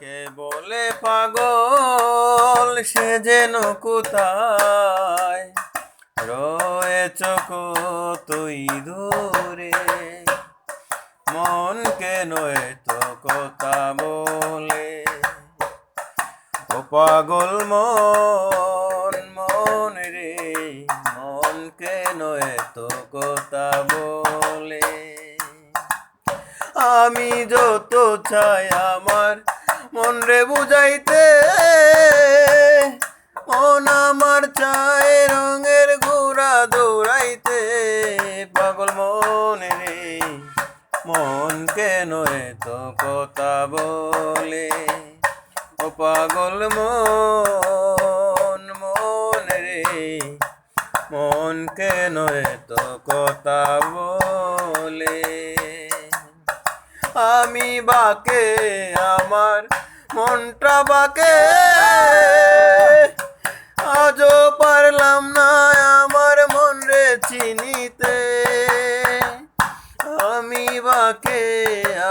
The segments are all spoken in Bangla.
কে বলে পাগল সে যেন কোথায় রয়েছ কতই দূরে, মন কেন এত কথা বলে? ও পাগল মন, মন রে মন কেন এত কথা বলে? আমি যত চাই আমার মন রে বুঝাইতে, মন আমার চায় রঙের ঘোড়া দৌড়াইতে। পাগল মন রে মন কেন এত কথা বলে? ও পাগল মন, মন রে মন কেন এত কথা বলে? আমি বাকে আমার মনটা বাকে, আজও পারলাম না আমার মন রে চিনিতে। আমি বাকে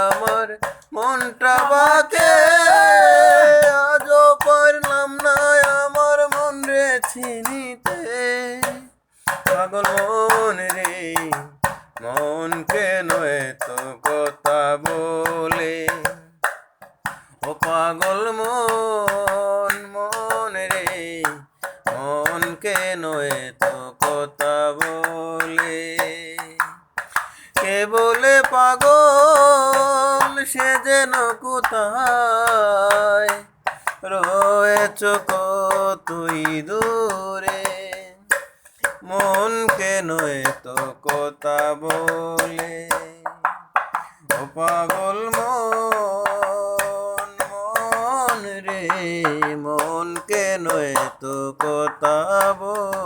আমার মনটা বাকে, আজও পারলাম না আমার মন রে চিনিতে। পাগল মন রে মন কেন এত কথা বলে? ও পাগল মন, মন রে মন কেন এত কথা বলে? কে বলে পাগল সে যেন কোথায় রয়েছ কতই দূরে, মন কেন এত কথা বলে? ও পাগল মন, মন রে মন কেন এত কথা বলে?